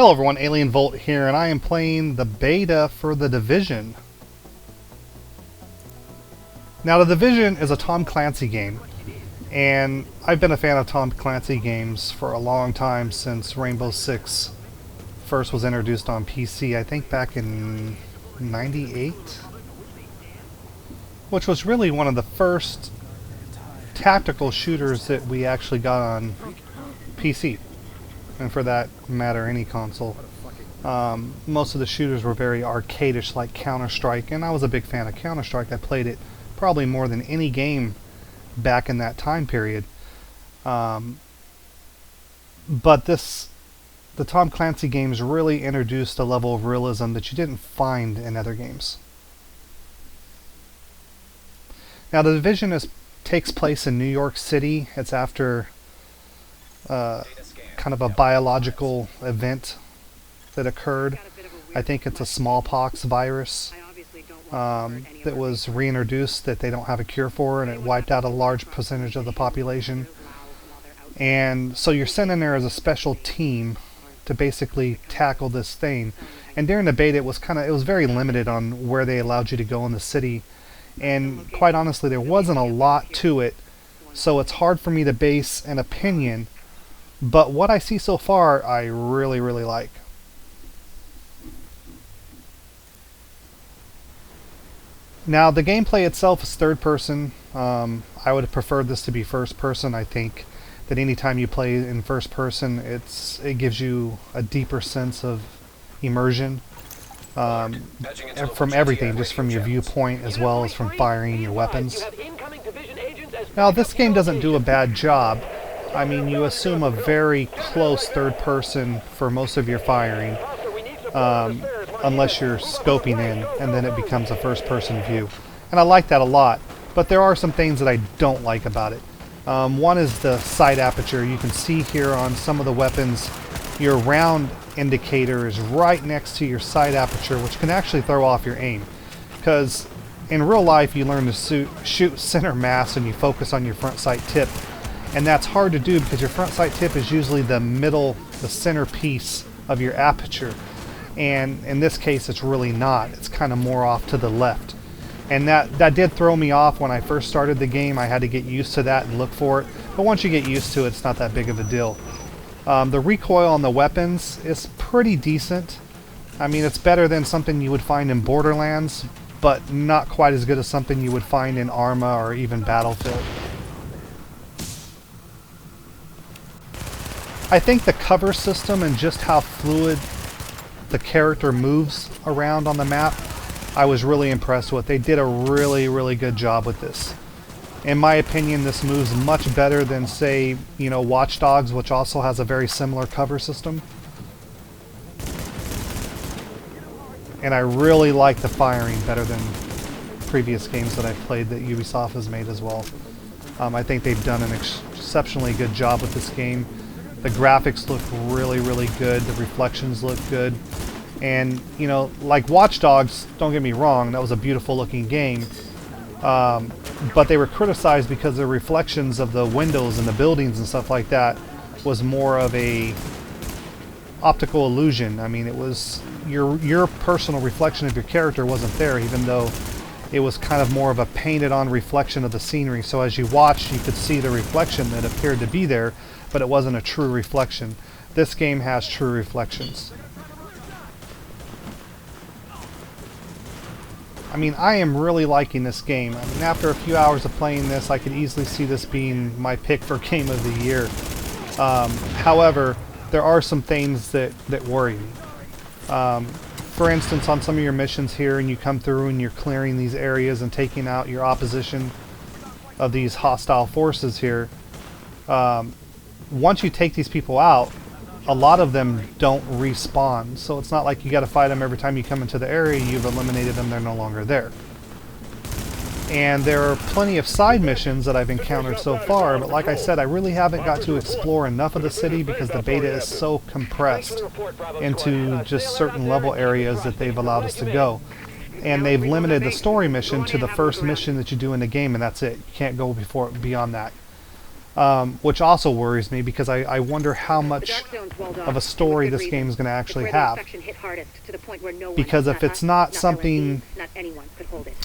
Hello everyone, Alien Volt here, and I am playing the beta for The Division. Now, The Division is a Tom Clancy game, and I've been a fan of Tom Clancy games for a long time, since Rainbow Six first was introduced on PC, I think back in '98, which was really one of the first tactical shooters that we actually got on PC. And for that matter, any console. Most of the shooters were very arcadish, like Counter-Strike, and I was a big fan of Counter-Strike. I played it probably more than any game back in that time period. But the Tom Clancy games really introduced a level of realism that you didn't find in other games. Now, The Division takes place in New York City. It's after kind of a biological event that occurred. I think it's a smallpox virus that was reintroduced that they don't have a cure for, and it wiped out a large percentage of the population. And so you're sent in there as a special team to basically tackle this thing. And during the beta, it was very limited on where they allowed you to go in the city. And quite honestly, there wasn't a lot to it, so it's hard for me to base an opinion. But what I see so far, I really, really like. Now, the gameplay itself is third person. I would have preferred this to be first person. I think that anytime you play in first person, it gives you a deeper sense of immersion from everything, just from your viewpoint as well as from firing your weapons. Now, this game doesn't do a bad job. I mean, you assume a very close third person for most of your firing, unless you're scoping in, and then it becomes a first person view. And I like that a lot, but there are some things that I don't like about it. One is the sight aperture. You can see here on some of the weapons, your round indicator is right next to your sight aperture, which can actually throw off your aim. Because in real life, you learn to shoot center mass and you focus on your front sight tip. And that's hard to do because your front sight tip is usually the center piece of your aperture. And in this case, it's really not. It's kind of more off to the left. And that did throw me off when I first started the game. I had to get used to that and look for it. But once you get used to it, it's not that big of a deal. The recoil on the weapons is pretty decent. I mean, it's better than something you would find in Borderlands, but not quite as good as something you would find in Arma or even Battlefield. I think the cover system and just how fluid the character moves around on the map, I was really impressed with. They did a really, really good job with this. In my opinion, this moves much better than, say, Watch Dogs, which also has a very similar cover system. And I really like the firing better than previous games that I've played that Ubisoft has made as well. I think they've done an exceptionally good job with this game. The graphics look really, really good. The reflections look good. And, like Watch Dogs, don't get me wrong, that was a beautiful looking game. But they were criticized because the reflections of the windows and the buildings and stuff like that was more of a optical illusion. I mean, it was your personal reflection of your character wasn't there, even though it was kind of more of a painted on reflection of the scenery. So as you watched, you could see the reflection that appeared to be there, but it wasn't a true reflection. This game has true reflections. I mean, I am really liking this game. I mean, after a few hours of playing this, I could easily see this being my pick for Game of the Year. However, there are some things that worry me. For instance, on some of your missions here, and you come through and you're clearing these areas and taking out your opposition of these hostile forces here, once you take these people out, a lot of them don't respawn. So it's not like you got to fight them every time you come into the area. You've eliminated them, they're no longer there. And there are plenty of side missions that I've encountered so far, but like I said, I really haven't got to explore enough of the city because the beta is so compressed into just certain level areas that they've allowed us to go. And they've limited the story mission to the first mission that you do in the game, and that's it. You can't go beyond that. which also worries me because I wonder how much of a story this game is going to actually have. Because if it's not something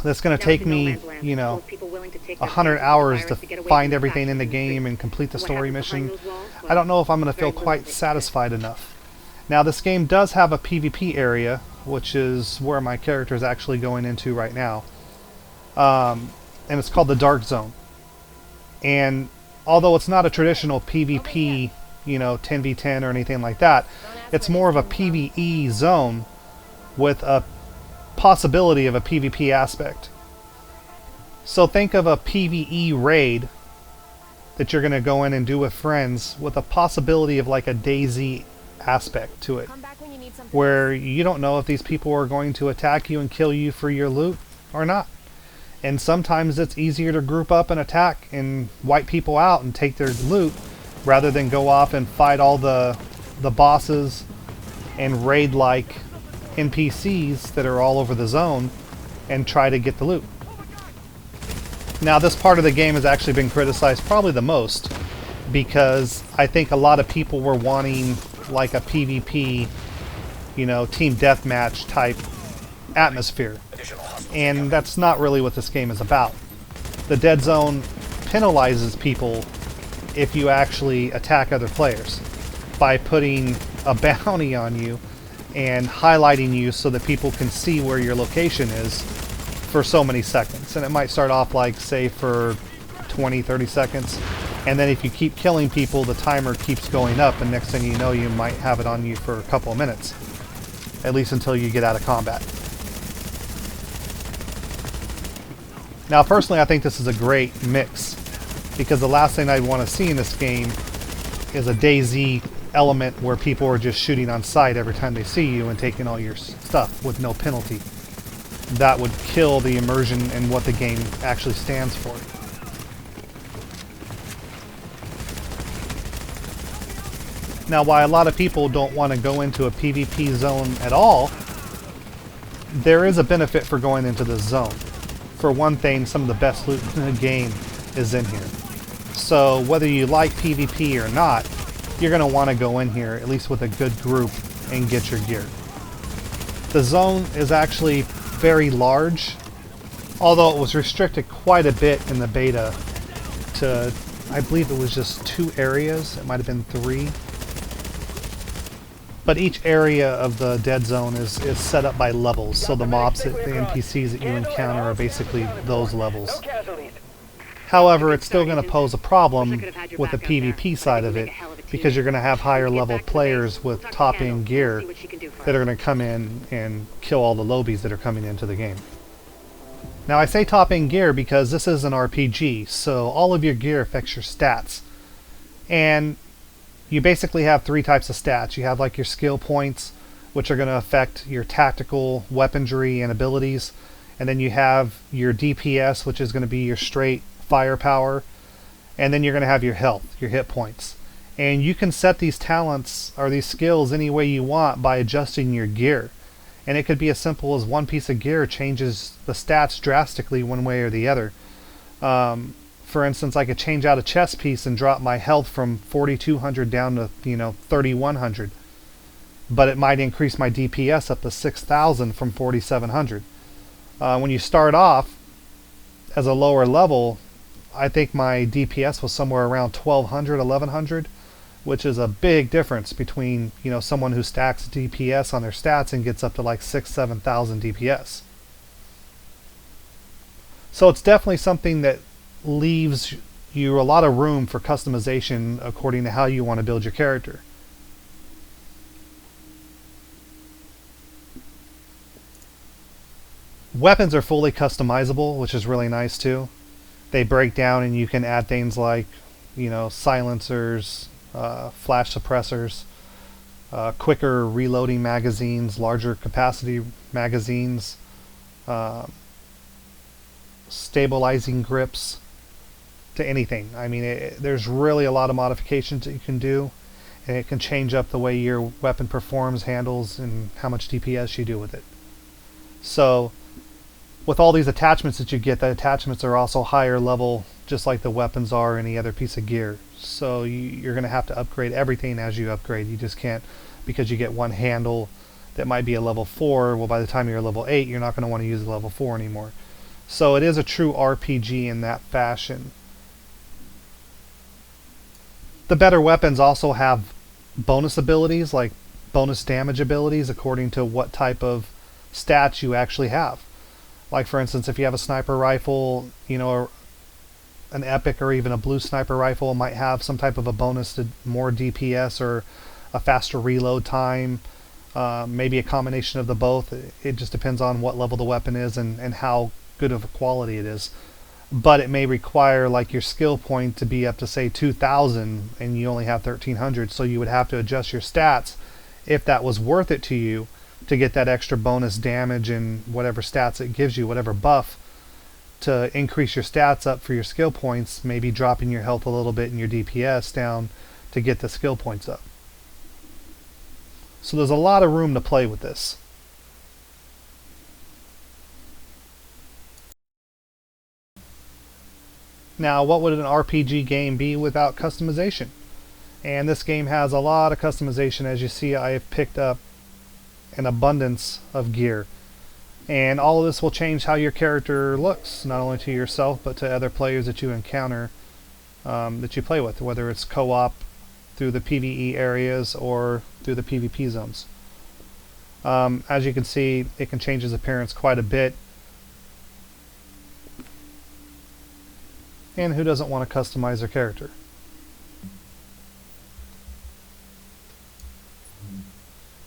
that's going to take me, 100 hours to find everything in the game and complete the story mission, I don't know if I'm going to feel quite satisfied enough. Now, this game does have a PvP area, which is where my character is actually going into right now. And it's called the Dark Zone. And although it's not a traditional PvP, 10v10 or anything like that, it's more of a PvE zone with a possibility of a PvP aspect. So think of a PvE raid that you're going to go in and do with friends with a possibility of like a DayZ aspect to it, where you don't know if these people are going to attack you and kill you for your loot or not. And sometimes it's easier to group up and attack and wipe people out and take their loot rather than go off and fight all the bosses and raid like NPCs that are all over the zone and try to get the loot. Now, this part of the game has actually been criticized probably the most because I think a lot of people were wanting like a PvP, team deathmatch type atmosphere. And that's not really what this game is about. The Dead Zone penalizes people if you actually attack other players by putting a bounty on you and highlighting you so that people can see where your location is for so many seconds. And it might start off like, say, for 20-30 seconds, and then if you keep killing people, the timer keeps going up, and next thing you know, you might have it on you for a couple of minutes, at least until you get out of combat. Now, personally, I think this is a great mix, because the last thing I'd want to see in this game is a DayZ element where people are just shooting on sight every time they see you and taking all your stuff with no penalty. That would kill the immersion in what the game actually stands for. Now, why a lot of people don't want to go into a PvP zone at all, there is a benefit for going into this zone. For one thing, some of the best loot in the game is in here. So whether you like PvP or not, you're going to want to go in here, at least with a good group, and get your gear. The zone is actually very large, although it was restricted quite a bit in the beta to, I believe it was just 2 areas, it might have been 3. But each area of the Dead Zone is set up by levels, so the mobs, the NPCs that you encounter are basically those levels. However, it's still going to pose a problem with the PvP side of it, because you're going to have higher level players with top end gear that are going to come in and kill all the lobies that are coming into the game. Now, I say top end gear because this is an RPG, so all of your gear affects your stats. And you basically have 3 types of stats. You have like your skill points, which are going to affect your tactical weaponry and abilities. And then you have your DPS, which is going to be your straight firepower. And then you're going to have your health, your hit points. And you can set these talents or these skills any way you want by adjusting your gear. And it could be as simple as one piece of gear changes the stats drastically one way or the other. For instance, I could change out a chest piece and drop my health from 4,200 down to 3,100, but it might increase my DPS up to 6,000 from 4,700. When you start off as a lower level, I think my DPS was somewhere around 1,200, 1,100, which is a big difference between someone who stacks DPS on their stats and gets up to like 6,000, 7,000 DPS. So it's definitely something that leaves you a lot of room for customization according to how you want to build your character. Weapons are fully customizable, which is really nice too. They break down and you can add things like, silencers, flash suppressors, quicker reloading magazines, larger capacity magazines, stabilizing grips, to anything. I mean, there's really a lot of modifications that you can do, and it can change up the way your weapon performs, handles, and how much DPS you do with it. So with all these attachments that you get, the attachments are also higher level just like the weapons are any other piece of gear. So you're going to have to upgrade everything as you upgrade. You just can't, because you get one handle that might be a level 4, well by the time you're level 8 you're not going to want to use a level 4 anymore. So it is a true RPG in that fashion. The better weapons also have bonus abilities, like bonus damage abilities according to what type of stats you actually have. Like for instance, if you have a sniper rifle, you know, an epic or even a blue sniper rifle might have some type of a bonus to more DPS or a faster reload time, maybe a combination of the both. It just depends on what level the weapon is and how good of a quality it is. But it may require like your skill point to be up to say 2,000 and you only have 1,300, so you would have to adjust your stats if that was worth it to you to get that extra bonus damage and whatever stats it gives you, whatever buff, to increase your stats up for your skill points, maybe dropping your health a little bit and your DPS down to get the skill points up. So there's a lot of room to play with this. Now, what would an RPG game be without customization? And this game has a lot of customization. As you see, I have picked up an abundance of gear. And all of this will change how your character looks, not only to yourself, but to other players that you encounter, that you play with, whether it's co-op through the PvE areas or through the PvP zones. As you can see, it can change his appearance quite a bit. And who doesn't want to customize their character?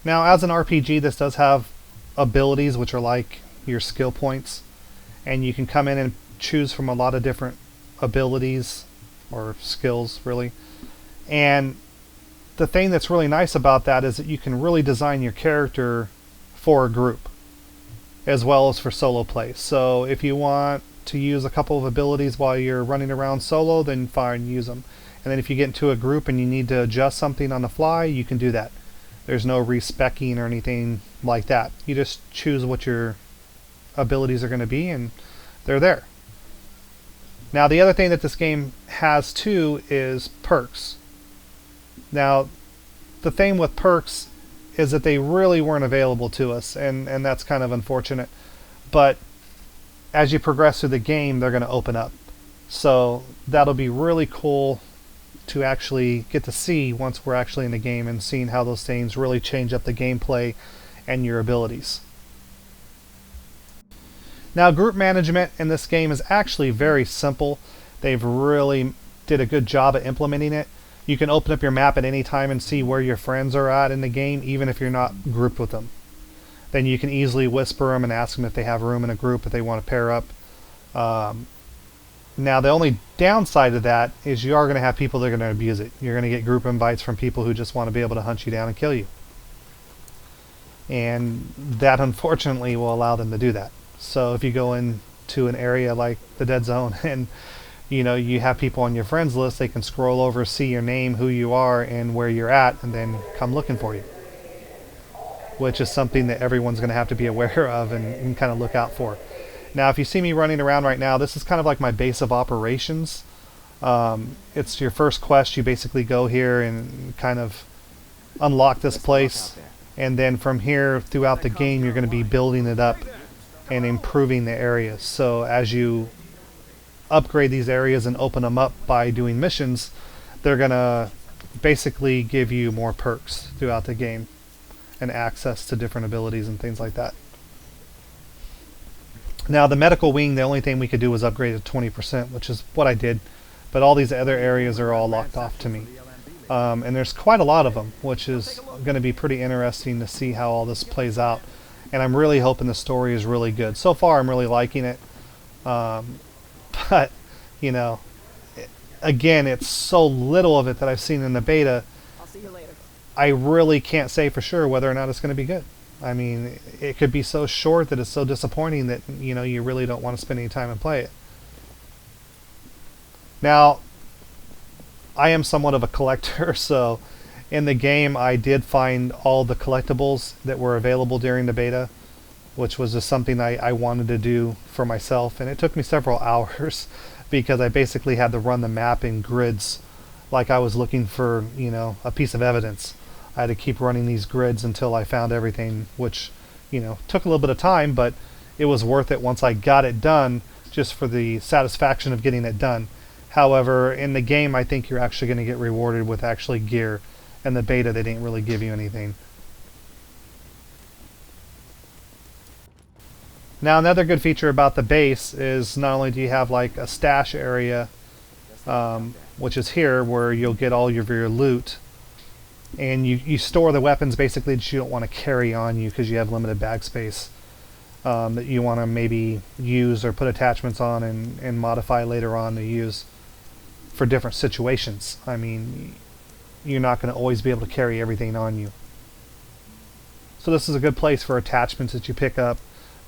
Now, as an RPG, this does have abilities which are like your skill points, and you can come in and choose from a lot of different abilities or skills, really. And the thing that's really nice about that is that you can really design your character for a group as well as for solo play. So if you want to use a couple of abilities while you're running around solo, then fine, use them. And then if you get into a group and you need to adjust something on the fly, you can do that. There's no respecking or anything like that. You just choose what your abilities are going to be and they're there. Now the other thing that this game has too is perks. Now the thing with perks is that they really weren't available to us, and that's kind of unfortunate. But as you progress through the game, they're going to open up. So that'll be really cool to actually get to see once we're actually in the game and seeing how those things really change up the gameplay and your abilities. Now, group management in this game is actually very simple. They've really did a good job at implementing it. You can open up your map at any time and see where your friends are at in the game, even if you're not grouped with them. Then you can easily whisper them and ask them if they have room in a group if they want to pair up. Now the only downside of that is you are going to have people that are going to abuse it. You're going to get group invites from people who just want to be able to hunt you down and kill you. And that unfortunately will allow them to do that. So if you go into an area like the Dead Zone and you have people on your friends list, they can scroll over, see your name, who you are, and where you're at, and then come looking for you. Which is something that everyone's going to have to be aware of and kind of look out for. Now, if you see me running around right now, this is kind of like my base of operations. It's your first quest. You basically go here and kind of unlock this place. And then from here, throughout the game, you're going to be building it up and improving the areas. So as you upgrade these areas and open them up by doing missions, they're going to basically give you more perks throughout the game and access to different abilities and things like that. Now the medical wing, the only thing we could do was upgrade it to 20%, which is what I did, but all these other areas are all locked off to me. And there's quite a lot of them, which is going to be pretty interesting to see how all this plays out. And I'm really hoping the story is really good. So far I'm really liking it, but again, it's so little of it that I've seen in the beta. I'll see you later. I really can't say for sure whether or not it's going to be good. I mean, it could be so short that it's so disappointing that you really don't want to spend any time and play it. Now, I am somewhat of a collector, so in the game I did find all the collectibles that were available during the beta, which was just something I wanted to do for myself, and it took me several hours because I basically had to run the map in grids like I was looking for, a piece of evidence. I had to keep running these grids until I found everything, which, took a little bit of time, but it was worth it once I got it done, just for the satisfaction of getting it done. However, in the game, I think you're actually going to get rewarded with actually gear. And the beta, they didn't really give you anything. Now, another good feature about the base is not only do you have like a stash area, which is here, where you'll get all of your loot, and you store the weapons basically that you don't want to carry on you because you have limited bag space, that you want to maybe use or put attachments on and modify later on to use for different situations. I mean, you're not going to always be able to carry everything on you. So this is a good place for attachments that you pick up,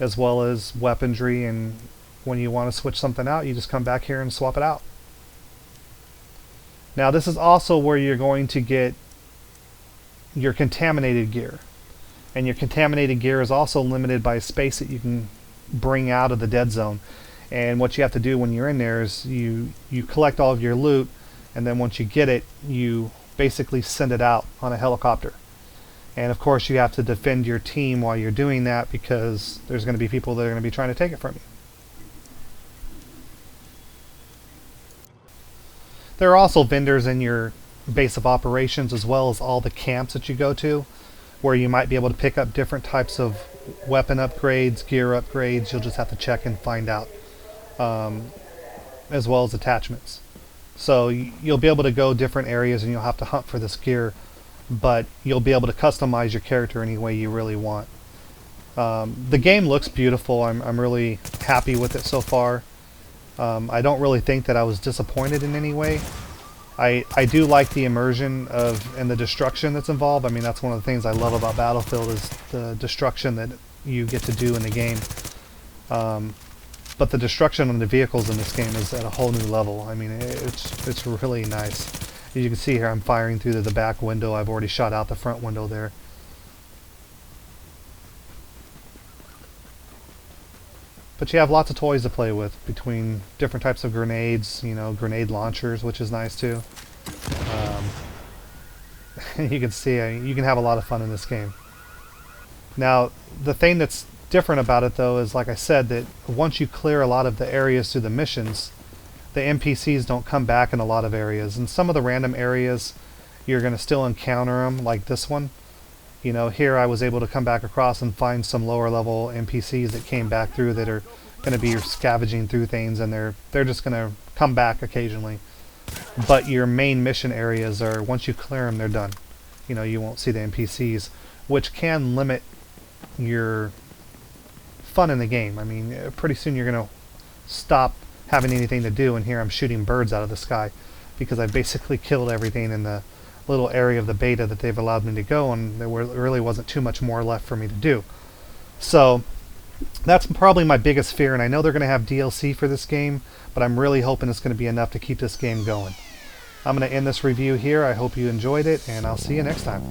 as well as weaponry, and when you want to switch something out, you just come back here and swap it out. Now this is also where you're going to get your contaminated gear. And your contaminated gear is also limited by space that you can bring out of the dead zone. And what you have to do when you're in there is you collect all of your loot, and then once you get it, you basically send it out on a helicopter. And of course you have to defend your team while you're doing that, because there's going to be people that are going to be trying to take it from you. There are also vendors in your base of operations, as well as all the camps that you go to, where you might be able to pick up different types of weapon upgrades, gear upgrades. You'll just have to check and find out, as well as attachments. So you'll be able to go different areas and you'll have to hunt for this gear, but you'll be able to customize your character any way you really want. The game looks beautiful. I'm really happy with it so far. I don't really think that I was disappointed in any way. I do like the immersion and the destruction that's involved. I mean, that's one of the things I love about Battlefield, is the destruction that you get to do in the game. But the destruction on the vehicles in this game is at a whole new level. I mean, it's really nice. As you can see here, I'm firing through the back window. I've already shot out the front window there. But you have lots of toys to play with, between different types of grenades, grenade launchers, which is nice too. You can see, you can have a lot of fun in this game. Now, the thing that's different about it though is, like I said, that once you clear a lot of the areas through the missions, the NPCs don't come back in a lot of areas. In some of the random areas, you're going to still encounter them, like this one. Here I was able to come back across and find some lower level NPCs that came back through, that are going to be scavenging through things, and they're just going to come back occasionally. But your main mission areas are, once you clear them, they're done. You won't see the NPCs, which can limit your fun in the game. I mean, pretty soon you're going to stop having anything to do, and here I'm shooting birds out of the sky because I basically killed everything in the little area of the beta that they've allowed me to go, and there really wasn't too much more left for me to do. So that's probably my biggest fear, and I know they're going to have DLC for this game, but I'm really hoping it's going to be enough to keep this game going. I'm going to end this review here. I hope you enjoyed it, and I'll see you next time.